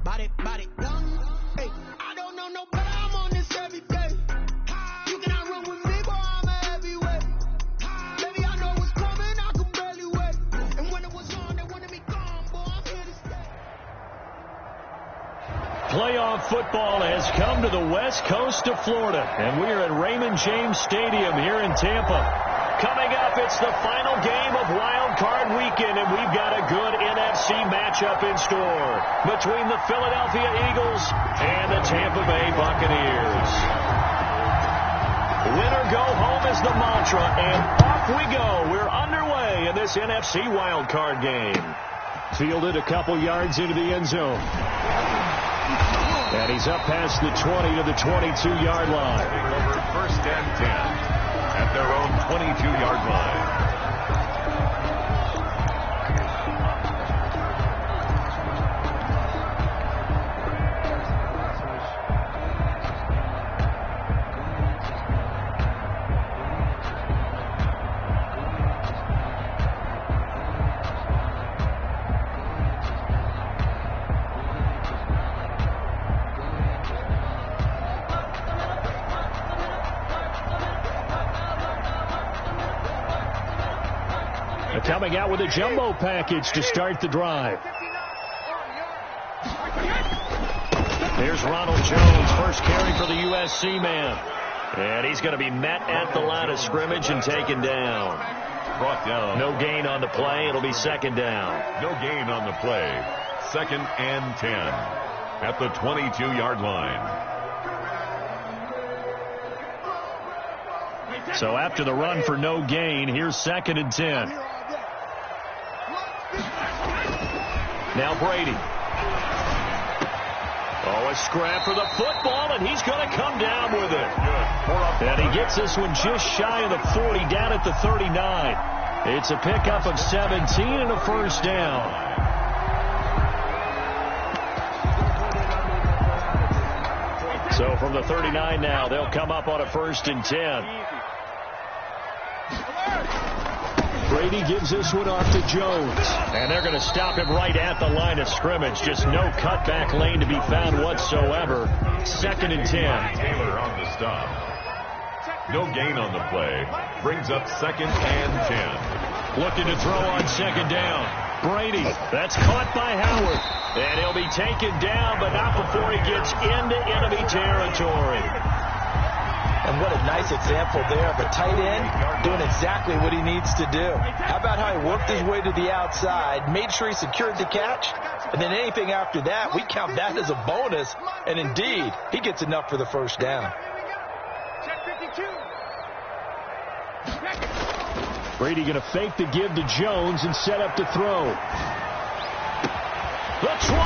Body, hey, I don't know no better, I'm on this every day. You cannot run with me, boy, I'm a heavyweight. Baby, I know what's coming, I could barely wait. And when it was on, they wanted me gone, boy, I'm here to stay. Playoff football has come to the west coast of Florida, and we're at Raymond James Stadium here in Tampa. Coming up, it's the final game of Wild Card Weekend, and we've got a good NFC matchup in store between the Philadelphia Eagles and the Tampa Bay Buccaneers. Win or go home is the mantra, and off we go. We're underway in this NFC Wild Card game. Fielded a couple yards into the end zone. And he's up past the 20 to the 22-yard line. Over first and 10 at their own 22-yard line. Coming out with a jumbo package to start the drive. There's Ronald Jones, first carry for the USC man. And he's going to be met at the line of scrimmage and taken down. Brought down. No gain on the play. It'll be second down. No gain on the play. Second and 10 at the 22-yard line. So after the run for no gain, here's second and 10. Now Brady. Oh, a scrap for the football, and he's going to come down with it. And he gets this one just shy of the 40, down at the 39. It's a pickup of 17 and a first down. So from the 39 now, they'll come up on a first and 10. Brady gives this one off to Jones. And they're going to stop him right at the line of scrimmage. Just no cutback lane to be found whatsoever. Second and 10. Taylor on the stop. No gain on the play. Brings up second and 10. Looking to throw on second down. Brady. That's caught by Howard. And he'll be taken down, but not before he gets into enemy territory. And what a nice example there of a tight end doing exactly what he needs to do. How about how he worked his way to the outside, made sure he secured the catch, and then anything after that, we count that as a bonus. And indeed, he gets enough for the first down. Brady going to fake the give to Jones and set up to throw. The 20.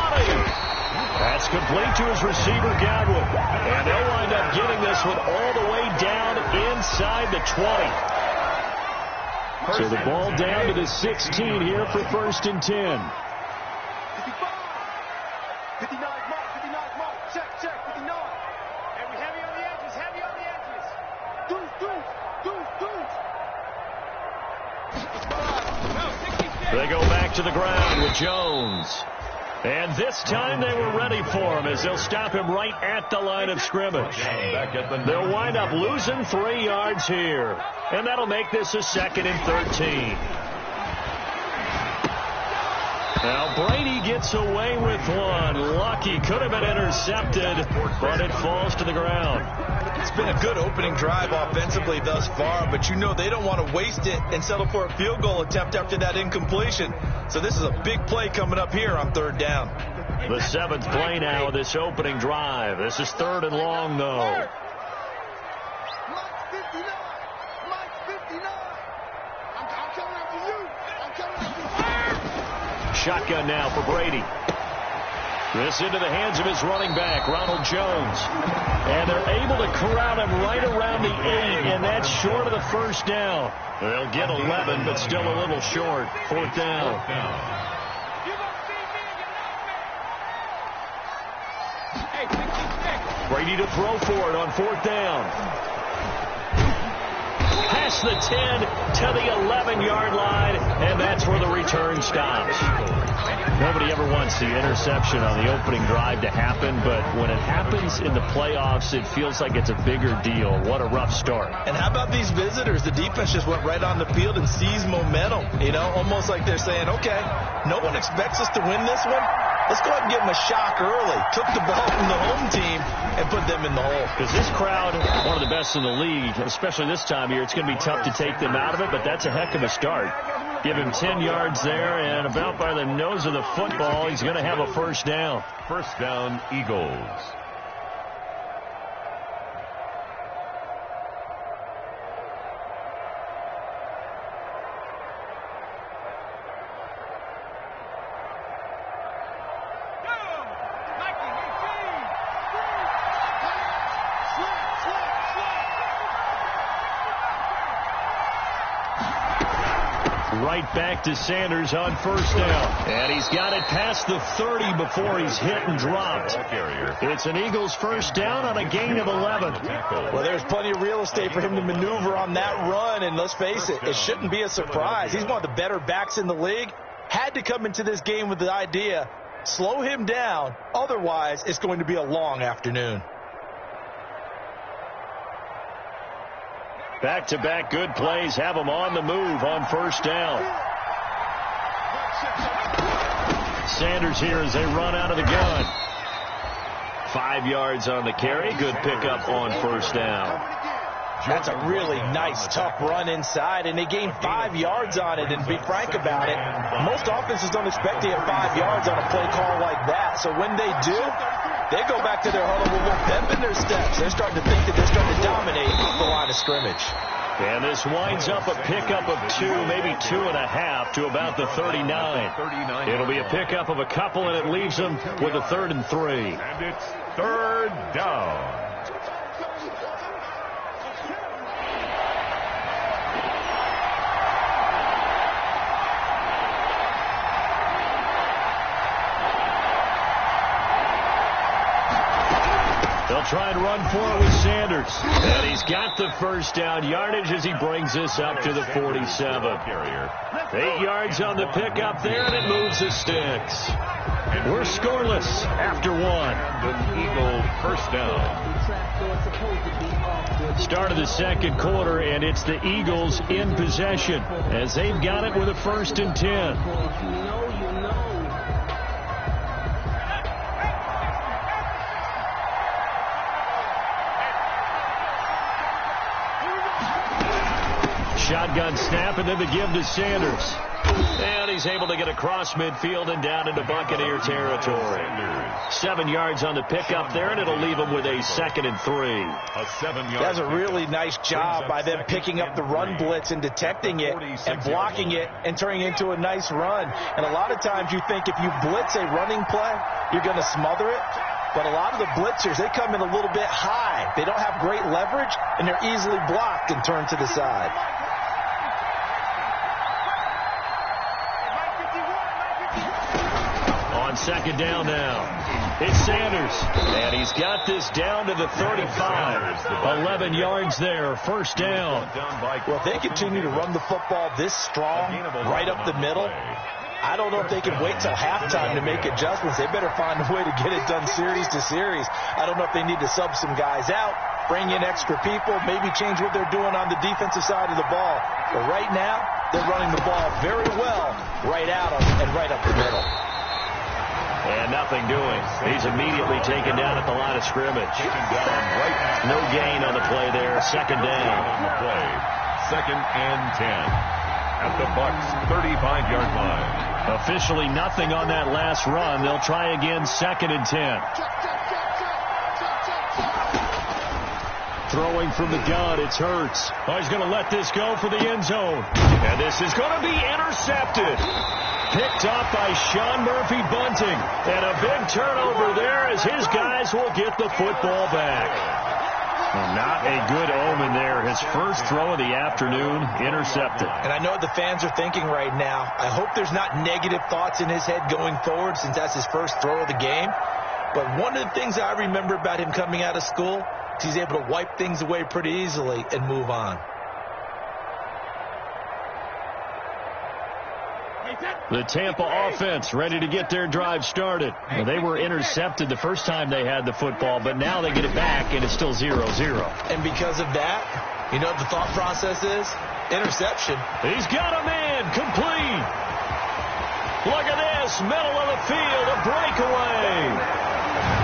That's complete to his receiver, Godwin. And they'll wind up getting this one all the way down inside the 20. So the ball down to the 16 here for first and 10. 59, mark, 59, mark. Check, 59. And we heavy on the edges, Deuce. They go back to the ground with Jones. And this time they were ready for him as they'll stop him right at the line of scrimmage. They'll wind up losing 3 yards here. And that'll make this a second and 13. Now Brady gets away with one. Lucky, could have been intercepted, but it falls to the ground. It's been a good opening drive offensively thus far, but you know they don't want to waste it and settle for a field goal attempt after that incompletion. So this is a big play coming up here on third down. The 7th play now of this opening drive. This is third and long, though. Shotgun now for Brady. This into the hands of his running back, Ronald Jones. And they're able to corral him right around the 8, and that's short of the first down. They'll get 11, but still a little short. Fourth down. Brady to throw for it on fourth down. Past the 10 to the 11-yard line, and that's where the return stops. Nobody ever wants the interception on the opening drive to happen, but when it happens in the playoffs, it feels like it's a bigger deal. What a rough start. And how about these visitors? The defense just went right on the field and seized momentum. You know, almost like they're saying, okay, no one expects us to win this one. Let's go ahead and give them a shock early. Took the ball from the home team and put them in the hole. Because this crowd, one of the best in the league, especially this time of year, it's going to be tough to take them out of it, but that's a heck of a start. Give him 10 yards there, and about by the nose of the football, he's going to have a first down. First down, Eagles. Right back to Sanders on first down. And he's got it past the 30 before he's hit and dropped. It's an Eagles first down on a gain of 11. Well, there's plenty of real estate for him to maneuver on that run, and let's face it, it shouldn't be a surprise. He's one of the better backs in the league. Had to come into this game with the idea, slow him down, otherwise it's going to be a long afternoon. Back-to-back good plays have him on the move on first down. Sanders here as they run out of the gun. 5 yards on the carry. Good pickup on first down. That's a really nice, tough run inside, and they gained 5 yards on it. And to be frank about it, most offenses don't expect to get 5 yards on a play call like that. So when they do, they go back to their huddle with a little pep in their steps. They're starting to think that they're starting to dominate the line of scrimmage. And this winds up a pickup of 2, maybe 2.5 to about the 39. It'll be a pickup of a couple, and it leaves them with a 3rd and 3. And it's third down. They'll try and run for it with Sanders. And he's got the first down yardage as he brings this up to the 47. 8 yards on the pickup there, and it moves the sticks. We're scoreless after 1. The Eagle first down. Start of the second quarter, and it's the Eagles in possession as they've got it with a 1st and 10. Shotgun snap, and then the give to Sanders. And he's able to get across midfield and down into Buccaneer territory. 7 yards on the pickup there, and it'll leave him with a 2nd and 3. That's a really nice job by them picking up the run blitz and detecting it and blocking it and turning it into a nice run. And a lot of times you think if you blitz a running play, you're going to smother it. But a lot of the blitzers, they come in a little bit high. They don't have great leverage, and they're easily blocked and turned to the side. On second down now, it's Sanders, and he's got this down to the 35. 11 yards there, first down. Well, if they continue to run the football this strong, right up the middle, I don't know if they can wait till halftime to make adjustments. They better find a way to get it done series to series. I don't know if they need to sub some guys out, bring in extra people, maybe change what they're doing on the defensive side of the ball. But right now, they're running the ball very well right out and right up the middle. And nothing doing. He's immediately taken down at the line of scrimmage. No gain on the play there. Second down. On the play. 2nd and 10. At the Bucs' 35-yard line. Officially nothing on that last run. They'll try again, 2nd and 10. Throwing from the gun, it's Hurts. Oh, he's going to let this go for the end zone. And this is going to be intercepted. Picked up by Sean Murphy Bunting. And a big turnover there as his guys will get the football back. Well, not a good omen there. His first throw of the afternoon intercepted. And I know what the fans are thinking right now. I hope there's not negative thoughts in his head going forward since that's his first throw of the game. But one of the things I remember about him coming out of school is he's able to wipe things away pretty easily and move on. Hey, The Tampa offense ready to get their drive started. Well, they were intercepted the first time they had the football, but now they get it back, and it's still 0-0. And because of that, you know what the thought process is? Interception. He's got a man complete. Look at this, middle of the field, a breakaway.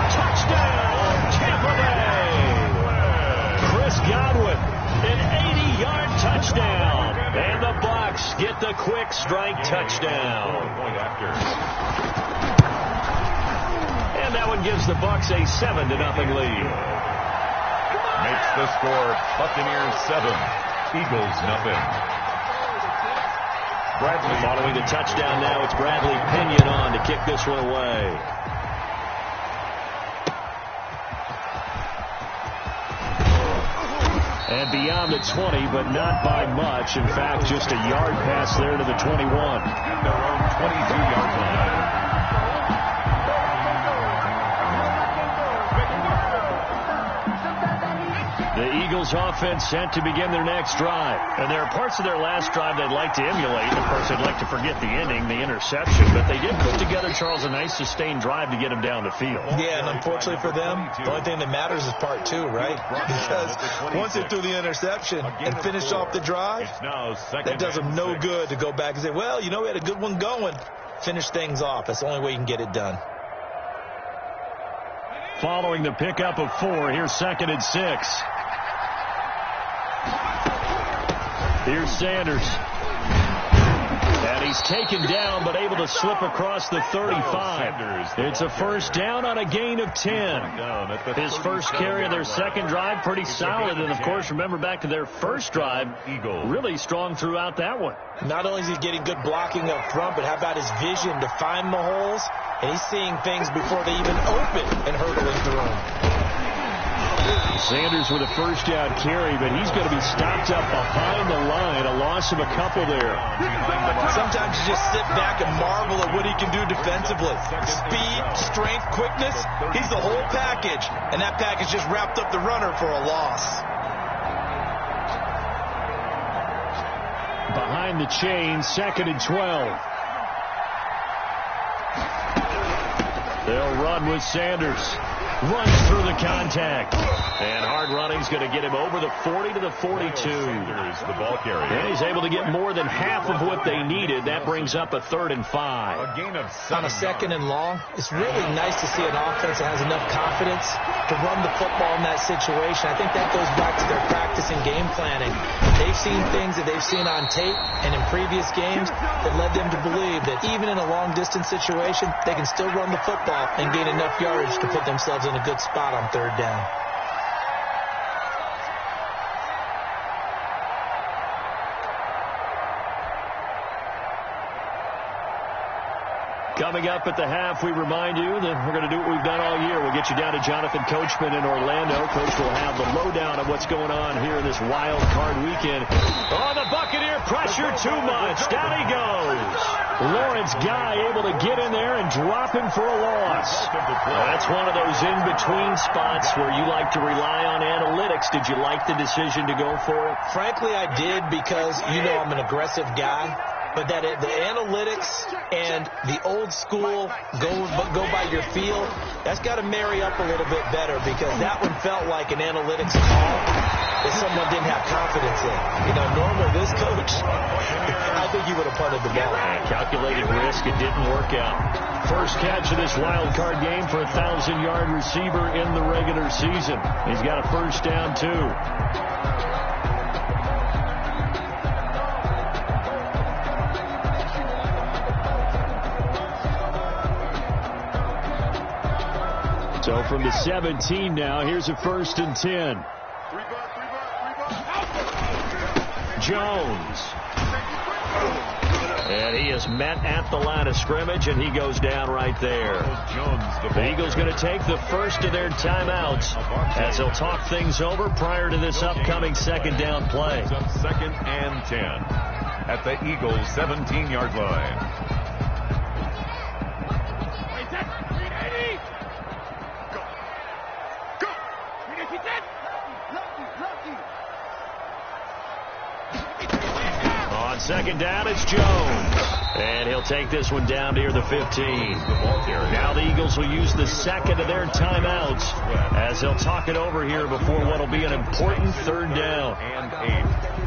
Touchdown, Tampa Bay. Chris Godwin, an 80-yard touchdown. And the Bucs get the quick strike touchdown. And that one gives the Bucs a 7-0 lead. Makes the score Buccaneers 7, Eagles nothing. Bradley following the touchdown now. It's Bradley Pinion on to kick this one away. And beyond the 20, but not by much. In fact, just a yard pass there to the 21. At their own 22-yard line. The Eagles offense set to begin their next drive. And there are parts of their last drive they'd like to emulate. Of course, they'd like to forget the ending, the interception. But they did put together, Charles, a nice sustained drive to get them down the field. Yeah, and unfortunately for them, the only thing that matters is part 2, right? Because once they threw the interception and finished off the drive, that does them no good to go back and say, well, you know, we had a good one going. Finish things off. That's the only way you can get it done. Following the pickup of 4, here's 2nd and 6. Here's Sanders. And he's taken down, but able to slip across the 35. It's a first down on a gain of 10. His first carry of their second drive, pretty solid. And, of course, remember back to their first drive, really strong throughout that one. Not only is he getting good blocking up front, but how about his vision to find the holes? And he's seeing things before they even open and hurdling through them. Sanders with a first down carry, but he's going to be stopped up behind the line. A loss of a couple there. Sometimes you just sit back and marvel at what he can do defensively. Speed, strength, quickness. He's the whole package. And that package just wrapped up the runner for a loss. Behind the chain, 2nd and 12. They'll run with Sanders. Runs through the contact. And hard running's going to get him over the 40 to the 42. Sanders, the ball carrier. And he's able to get more than half of what they needed. That brings up a 3rd and 5. A gain of 7 on a 2nd and long, it's really nice to see an offense that has enough confidence to run the football in that situation. I think that goes back to their practice and game planning. They've seen things that they've seen on tape and in previous games that led them to believe that even in a long-distance situation, they can still run the football and gain enough yardage to put themselves in a good spot on 3rd down. Coming up at the half, we remind you that we're going to do what we've done all year. We'll get you down to Jonathan Coachman in Orlando. Coach will have the lowdown of what's going on here in this wild card weekend. Oh, the Buccaneer pressure too much. Down he goes. Lawrence Guy able to get in there and drop him for a loss. That's one of those in-between spots where you like to rely on analytics. Did you like the decision to go for it? Frankly, I did, because you know I'm an aggressive guy. But that the analytics and the old school go by your feel, that's got to marry up a little bit better, because that one felt like an analytics call that someone didn't have confidence in. You know, normally this coach, I think he would have punted the ball. Calculated risk, it didn't work out. First catch of this wild card game for a 1,000-yard receiver in the regular season. He's got a first down, too. So from the 17 now, here's a 1st and 10. Jones. And he is met at the line of scrimmage, and he goes down right there. The Eagles going to take the first of their timeouts as they'll talk things over prior to this upcoming 2nd down play. 2nd and 10 at the Eagles' 17-yard line. On 2nd down, it's Jones. And he'll take this one down near the 15. Now the Eagles will use the second of their timeouts as they'll talk it over here before what will be an important third down. And 8.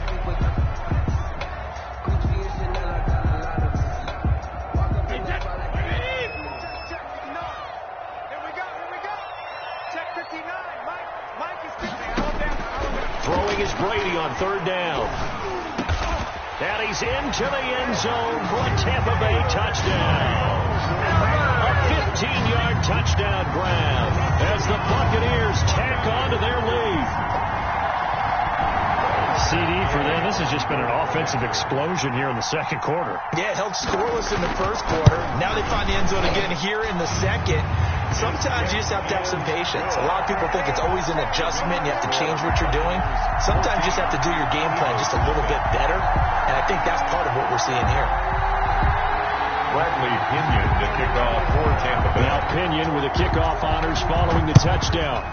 Throwing is Brady on third down. And he's into the end zone for a Tampa Bay touchdown. A 15-yard touchdown grab as the Buccaneers tack on to their lead. CD for them. This has just been an offensive explosion here in the second quarter. Yeah, it held scoreless in the first quarter. Now they find the end zone again here in the second. Sometimes you just have to have some patience. A lot of people think it's always an adjustment. You have to change what you're doing. Sometimes you just have to do your game plan just a little bit better. And I think that's part of what we're seeing here. Bradley Pinion to kick off for Tampa Bay. Now Pinion with the kickoff honors following the touchdown.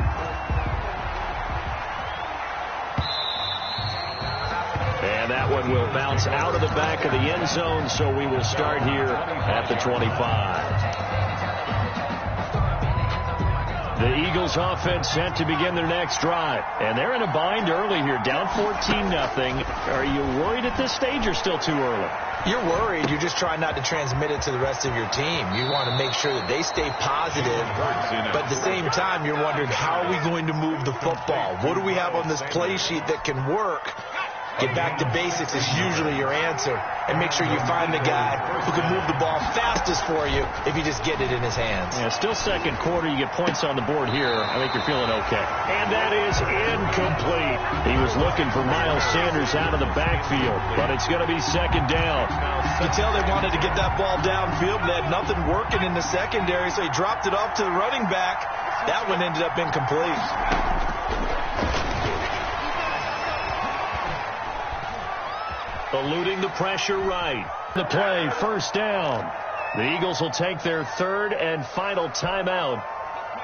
And that one will bounce out of the back of the end zone, so we will start here at the 25. The Eagles offense set to begin their next drive. And they're in a bind early here, down 14-0. Are you worried at this stage or still too early? You're worried. You're just trying not to transmit it to the rest of your team. You want to make sure that they stay positive. But at the same time, you're wondering, how are we going to move the football? What do we have on this play sheet that can work? Get back to basics is usually your answer. And make sure you find the guy who can move the ball fastest for you if you just get it in his hands. Yeah, still second quarter. You get points on the board here. I think you're feeling okay. And that is incomplete. He was looking for Miles Sanders out of the backfield, but it's going to be second down. You can tell they wanted to get that ball downfield, but they had nothing working in the secondary, so he dropped it off to the running back. That one ended up incomplete. Eluding the pressure right. The play, first down. The Eagles will take their third and final timeout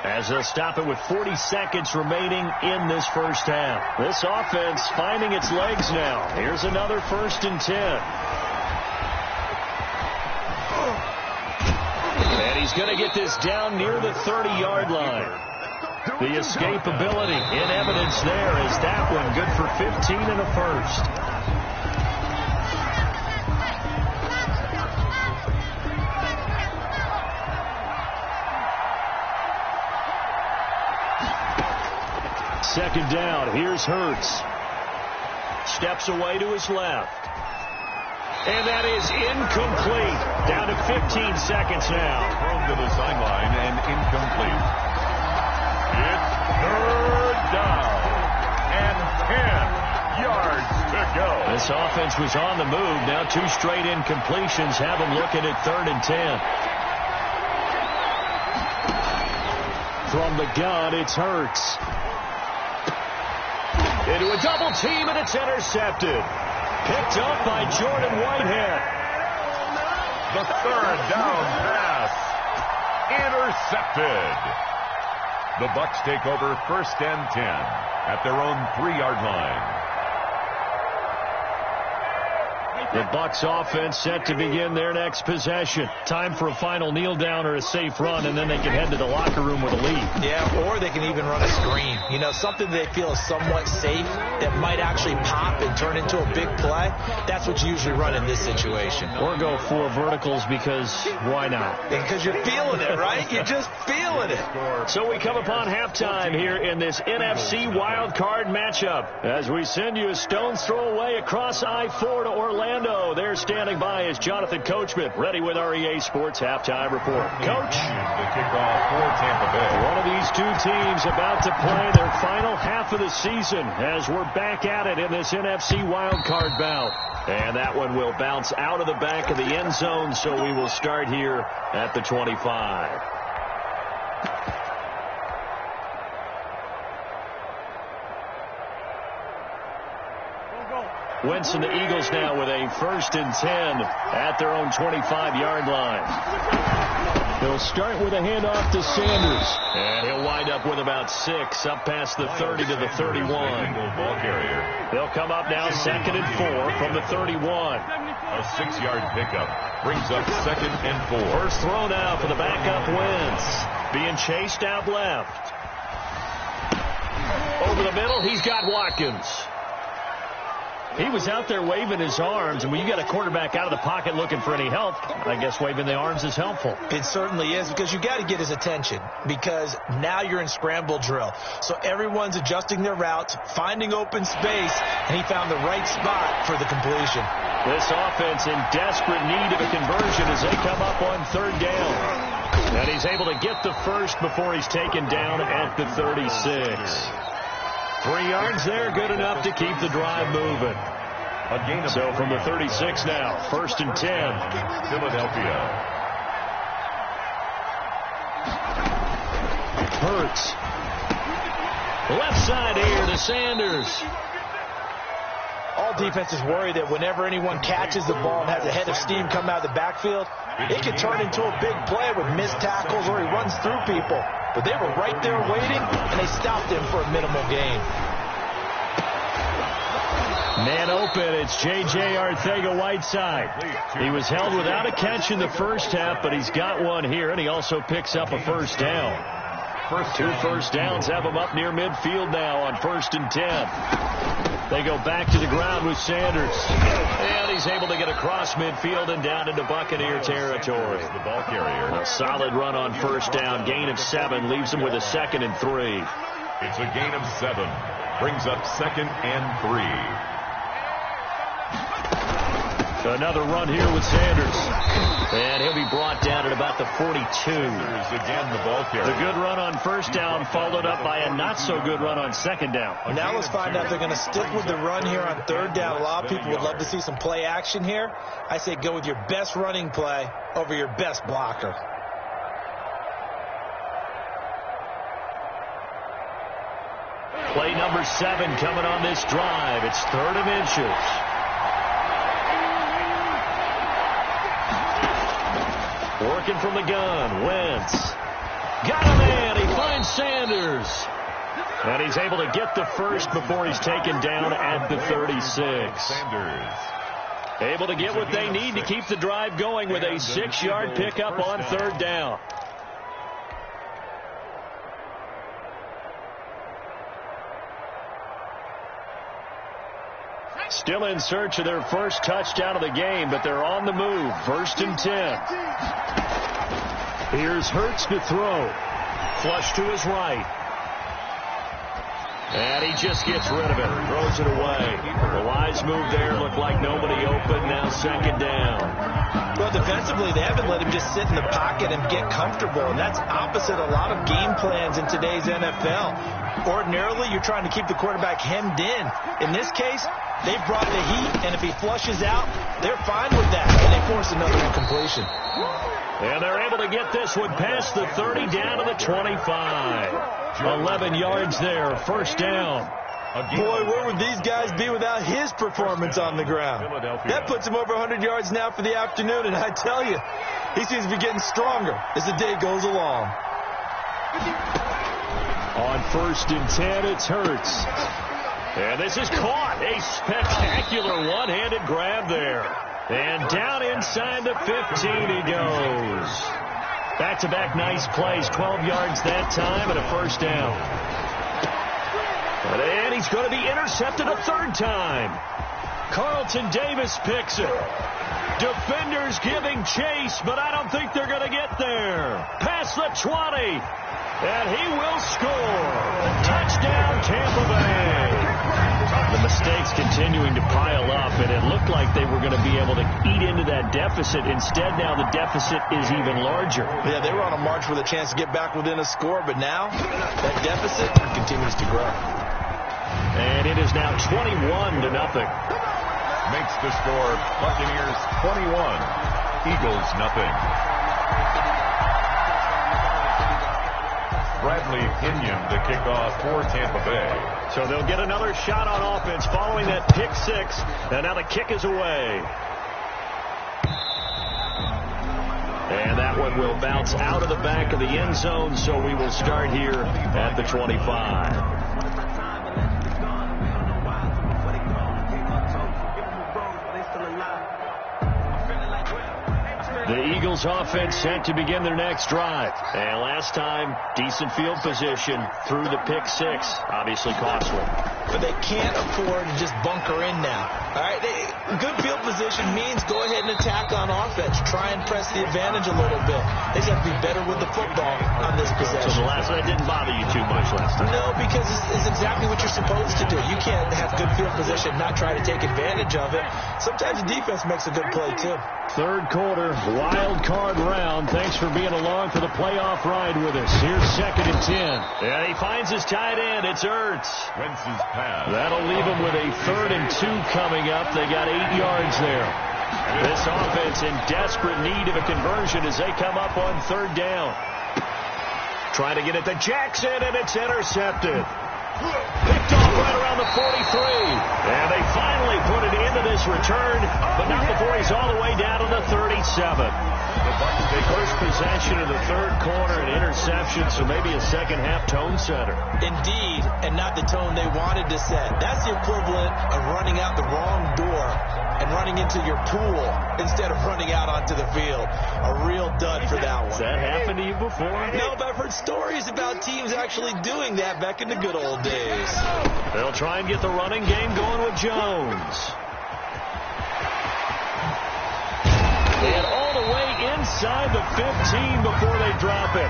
as they'll stop it with 40 seconds remaining in this first half. This offense finding its legs now. Here's another 1st and 10. And he's going to get this down near the 30-yard line. The escapability in evidence there as that one good for 15 and a first. Second down. Here's Hurts. Steps away to his left. And that is incomplete. Down to 15 seconds now. Thrown to the sideline and incomplete. It's third down and 10 yards to go. This offense was on the move. Now 2 straight incompletions have them looking at 3rd and 10. From the gun, it's Hurts. Into a double team, and it's intercepted. Picked up by Jordan Whitehead. The third down pass. Intercepted. The Bucs take over 1st and 10 at their own 3-yard line. The Bucs offense set to begin their next possession. Time for a final kneel down or a safe run, and then they can head to the locker room with a lead. Yeah, or they can even run a screen. You know, something they feel is somewhat safe that might actually pop and turn into a big play. That's what you usually run in this situation. Or go 4 verticals because why not? Because you're feeling it, right? You're just feeling it. So we come upon halftime here in this NFC wild card matchup as we send you a stone's throw away across I-4 to Orlando. There standing by is Jonathan Coachman, ready with our EA Sports Halftime Report. Coach. The kickoff for Tampa Bay. One of these two teams about to play their final half of the season as we're back at it in this NFC wild card bout. And that one will bounce out of the back of the end zone, so we will start here at the 25. Wentz and the Eagles now with a 1st and 10 at their own 25-yard line. They'll start with a handoff to Sanders. And he'll wind up up with about 6, up past the 30 to the 31. Ball carrier. They'll come up now 2nd and 4 from the 31. A 6-yard pickup brings up 2nd and 4. First throw now for the backup Wentz. Being chased out left. Over the middle, he's got Watkins. He was out there waving his arms, and when you got a quarterback out of the pocket looking for any help, I guess waving the arms is helpful. It certainly is, because you got to get his attention, because now you're in scramble drill. So everyone's adjusting their routes, finding open space, and he found the right spot for the completion. This offense in desperate need of a conversion as they come up on 3rd down. And he's able to get the first before he's taken down at the 36. 3 yards there, good enough to keep the drive moving. So from the 36 now, 1st and 10. Philadelphia. Hurts. Left side here to Sanders. All defenses worry that whenever anyone catches the ball and has a head of steam come out of the backfield, it could turn into a big play with missed tackles or he runs through people. But they were right there waiting, and they stopped him for a minimal gain. Man open, it's J.J. Arcega-Whiteside. He was held without a catch in the first half, but he's got one here, and he also picks up a first down. Two first downs have him up near midfield now on 1st and 10. They go back to the ground with Sanders. And he's able to get across midfield and down into Buccaneer territory. The ball carrier. A solid run on 1st down. Gain of 7 leaves him with a 2nd and 3. It's a gain of 7. Brings up 2nd and 3. Another run here with Sanders. And he'll be brought down at about the 42. Sanders again the ball carrier. The good run on 1st down followed up by a not-so-good run on 2nd down. Now let's find out if they're going to stick with the run here on 3rd down. A lot of people would love to see some play action here. I say go with your best running play over your best blocker. Play number 7 coming on this drive. It's 3rd and inches. Working from the gun, Wentz. Got a man, he finds Sanders. And he's able to get the first before he's taken down at the 36. Sanders. Able to get what they need to keep the drive going with a 6-yard pickup on 3rd down. Still in search of their first touchdown of the game, but they're on the move. 1st and 10. Here's Hurts to throw. Flush to his right. And he just gets rid of it. Throws it away. The wise move there. Looked like nobody open. Now 2nd down. Well, defensively, they haven't let him just sit in the pocket and get comfortable. And that's opposite a lot of game plans in today's NFL. Ordinarily, you're trying to keep the quarterback hemmed in. In this case, they brought the heat, and if he flushes out, they're fine with that, and they force another incompletion. And they're able to get this one past the 30 down to the 25. 11 yards there, 1st down. Boy, where would these guys be without his performance on the ground? That puts him over 100 yards now for the afternoon, and I tell you, he seems to be getting stronger as the day goes along. On 1st and 10, it's Hurts. And this is caught. A spectacular one-handed grab there. And down inside the 15 he goes. Back-to-back nice plays. 12 yards that time and a 1st down. And he's going to be intercepted a 3rd time. Carlton Davis picks it. Defenders giving chase, but I don't think they're going to get there. Past the 20. And he will score. Touchdown, Tampa Bay. The mistakes continuing to pile up, and it looked like they were going to be able to eat into that deficit. Instead, now the deficit is even larger. Yeah, they were on a march with a chance to get back within a score, but now that deficit continues to grow. And it is now 21-0. Makes the score Buccaneers 21, Eagles nothing. Bradley Pinion to kick off for Tampa Bay. So they'll get another shot on offense following that pick 6. And now the kick is away. And that one will bounce out of the back of the end zone, so we will start here at the 25. The Eagles offense set to begin their next drive. And last time, decent field position through the pick six. Obviously costly. But they can't afford to just bunker in now. All right, good field position means go ahead and attack on offense. Try and press the advantage a little bit. They just have to be better with the football on this possession. So the last one didn't bother you too much last time? No, because it's exactly what you're supposed to do. You can't have good field position, not try to take advantage of it. Sometimes the defense makes a good play, too. Third quarter, wild card round. Thanks for being along for the playoff ride with us. Here's 2nd and 10. And he finds his tight end. It's Ertz. Wentz's pass. That'll leave him with a 3rd and 2 coming up. They got 8 yards there. This offense in desperate need of a conversion as they come up on 3rd down. Trying to get it to Jackson, and it's intercepted. Picked off right around the 43. And they finally put it into this return, but not before he's all the way down to the 37. The first possession of the 3rd quarter, an interception, so maybe a second-half tone setter. Indeed, and not the tone they wanted to set. That's the equivalent of running out the wrong door and running into your pool instead of running out onto the field. A real dud for that one. Has that happened to you before? No, but I've heard stories about teams actually doing that back in the good old days. They'll try and get the running game going with Jones. And all the way inside the 15 before they drop it.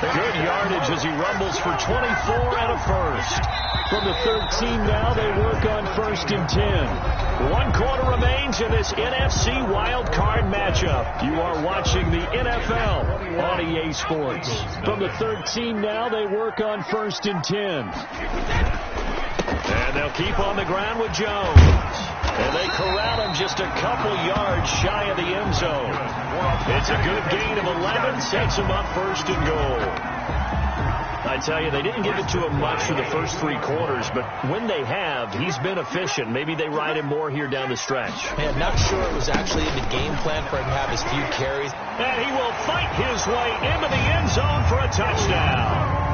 Good yardage as he rumbles for 24 and a first. From the 13 now, they work on 1st and 10. 1 quarter remains in this NFC wild card matchup. You are watching the NFL on EA Sports. From the 13 now, they work on 1st and 10. And they'll keep on the ground with Jones. And they corral him just a couple yards shy of the end zone. It's a good gain of 11, sets him up 1st and goal. I tell you, they didn't give it to him much for the first 3 quarters, but when they have, he's been efficient. Maybe they ride him more here down the stretch. Man, not sure it was actually in the game plan for him to have his few carries. And he will fight his way into the end zone for a touchdown.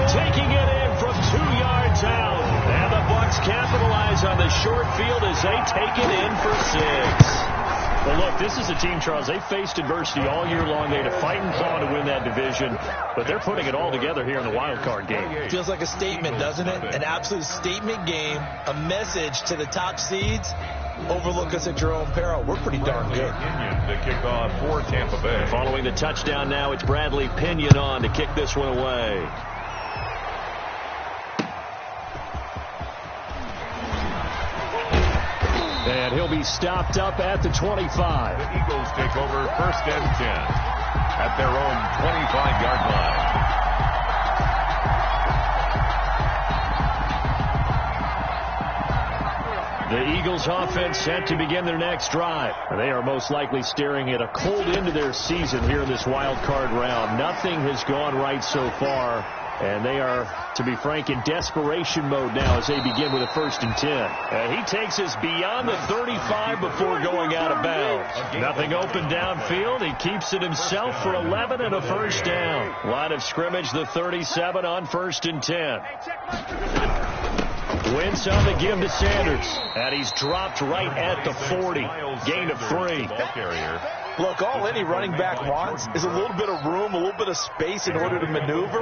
Taking it in from 2 yards out. And the Bucs capitalize on the short field as they take it in for 6. Well, look, this is a team, Charles, they faced adversity all year long. They had to fight and claw to win that division, but they're putting it all together here in the wild card game. Feels like a statement, doesn't it? An absolute statement game, a message to the top seeds. Overlook us at your own peril. We're pretty darn good. To kick off for Tampa Bay. Following the touchdown now, it's Bradley Pinion on to kick this one away. And he'll be stopped up at the 25. The Eagles take over 1st and 10 at their own 25-yard line. The Eagles offense set to begin their next drive. They are most likely staring at a cold end to their season here in this wild card round. Nothing has gone right so far. And they are, to be frank, in desperation mode now as they begin with a 1st and 10. And he takes us beyond the 35 before going out of bounds. Nothing open downfield. He keeps it himself for 11 and a 1st down. Line of scrimmage, the 37 on 1st and 10. Wentz on the give to Sanders. And he's dropped right at the 40. Gain of 3. Look, all any running back wants is a little bit of room, a little bit of space in order to maneuver.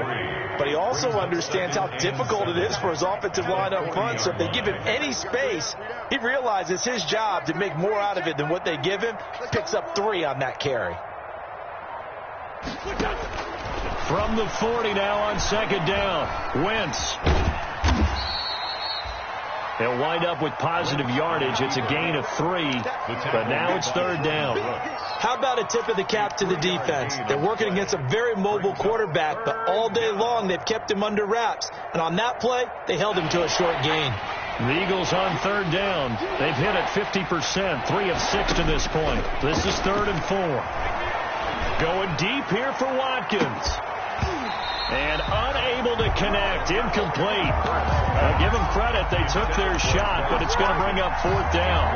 But he also understands how difficult it is for his offensive line up front. So if they give him any space, he realizes it's his job to make more out of it than what they give him. Picks up 3 on that carry. From the 40 now on 2nd down. Wentz. They'll wind up with positive yardage. It's a gain of 3, but now it's 3rd down. How about a tip of the cap to the defense? They're working against a very mobile quarterback, but all day long they've kept him under wraps. And on that play, they held him to a short gain. The Eagles on 3rd down. They've hit it 50%, 3 of 6 to this point. This is 3rd and 4. Going deep here for Watkins. And unable to connect. Incomplete. Give them credit. They took their shot, but it's going to bring up fourth down.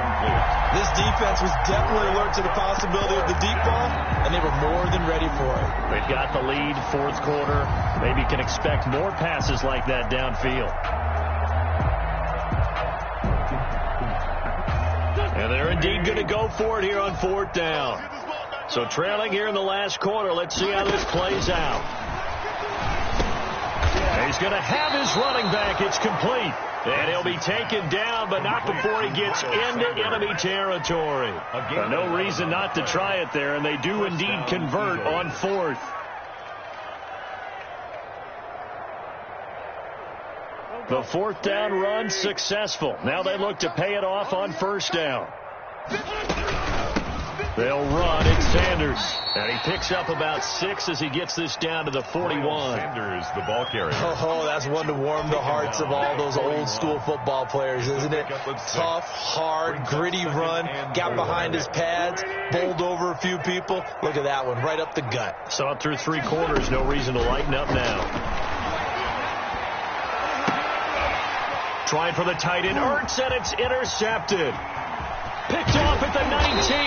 This defense was definitely alert to the possibility of the deep ball, and they were more than ready for it. They've got the lead, fourth quarter. Maybe can expect more passes like that downfield. And they're indeed going to go for it here on fourth down. So trailing here in the last quarter. Let's see how this plays out. He's going to have his running back. It's complete. And he'll be taken down, but not before he gets into enemy territory. No reason not to try it there, and they do indeed convert on fourth. The fourth down run successful. Now they look to pay it off on first down. They'll run. It's Sanders. And he picks up about 6 as he gets this down to the 41. Sanders, the ball carrier. Oh, that's one to warm the hearts of all those old school football players, isn't it? Tough, hard, gritty run. Got behind his pads. Bowled over a few people. Look at that one. Right up the gut. Saw it through 3 quarters. No reason to lighten up now. Trying for the tight end. Ertz, and it's intercepted. Picked off at the 19.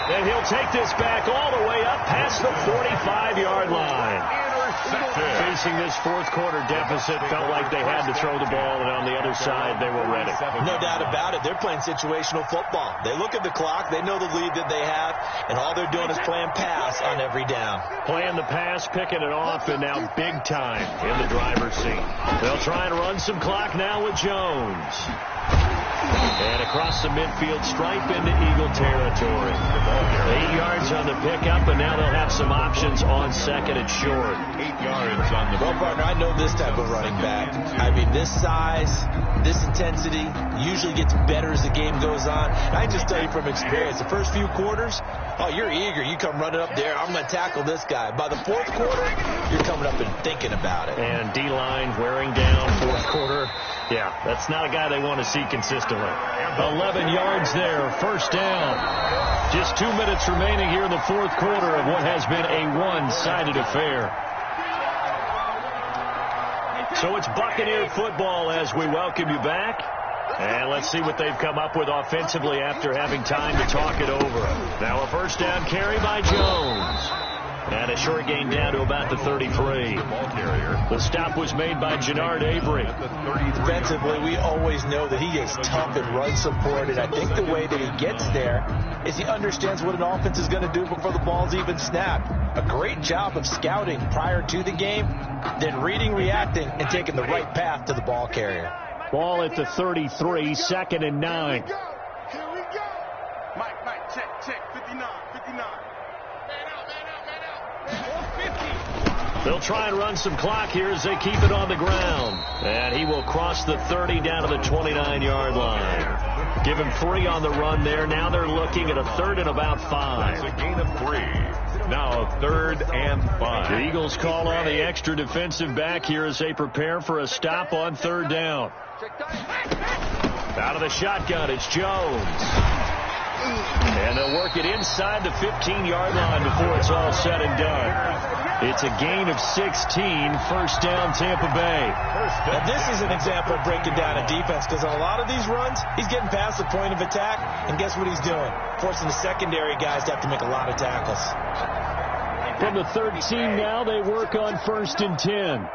And he'll take this back all the way up past the 45-yard line. Facing this fourth quarter deficit, felt like they had to throw the ball, and on the other side, they were ready. No doubt about it. They're playing situational football. They look at the clock. They know the lead that they have, and all they're doing is playing pass on every down. Playing the pass, picking it off, and now big time in the driver's seat. They'll try and run some clock now with Jones. And across the midfield stripe into Eagle territory. 8 yards on the pickup, and now they'll have some options on second and short. 8 yards on the... Well, partner, I know this type of running back. I mean, this size, this intensity usually gets better as the game goes on. And I just tell you from experience, the first few quarters, oh, you're eager. You come running up there, I'm going to tackle this guy. By the fourth quarter, you're coming up and thinking about it. And D-line wearing down fourth quarter. Yeah, that's not a guy they want to see consistently. 11 yards there, first down. Just 2 minutes remaining here in the fourth quarter of what has been a one-sided affair. So it's Buccaneer football as we welcome you back. And let's see what they've come up with offensively after having time to talk it over. Now a first down carry by Jones. And a short gain down to about the 33. The stop was made by Jannard Avery. Defensively, we always know that he is tough and run supported. I think the way that he gets there is he understands what an offense is going to do before the ball's even snapped. A great job of scouting prior to the game, then reading, reacting, and taking the right path to the ball carrier. Ball at the 33, 2nd and 9. Here we go. Mike, check, 59. They'll try and run some clock here as they keep it on the ground. And he will cross the 30 down to the 29-yard line. Give him 3 on the run there. Now they're looking at a 3rd and about 5. It's a gain of 3. Now 3rd and 5. The Eagles call on the extra defensive back here as they prepare for a stop on 3rd down. Out of the shotgun, it's Jones. And they'll work it inside the 15-yard line before it's all said and done. It's a gain of 16, first down Tampa Bay. Now this is an example of breaking down a defense, because on a lot of these runs, he's getting past the point of attack, and guess what he's doing? Forcing the secondary guys to have to make a lot of tackles. From the 13 now, they work on 1st and 10.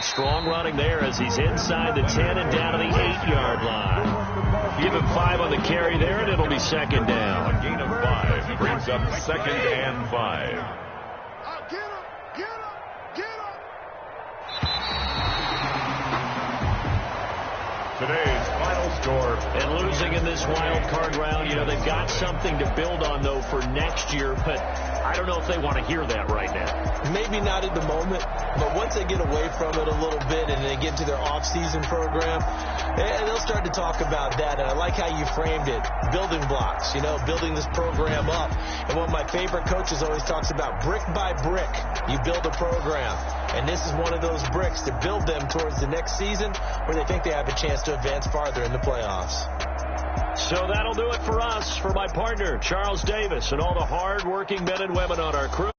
Strong running there as he's inside the 10 and down to the 8-yard line. Give him 5 on the carry there, and it'll be 2nd down. A gain of 5 brings up 2nd and 5. Get him. Today's final score. And losing in this wild card round. You know, they've got something to build on, though, for next year, but I don't know if they want to hear that right now. Maybe not at the moment, but once they get away from it a little bit and they get to their off-season program, they'll start to talk about that. And I like how you framed it, building blocks, you know, building this program up. And one of my favorite coaches always talks about brick by brick, you build a program. And this is one of those bricks to build them towards the next season where they think they have a chance to advance farther in the playoffs. So that'll do it for us. For my partner, Charles Davis, and all the hard-working men and women on our crew.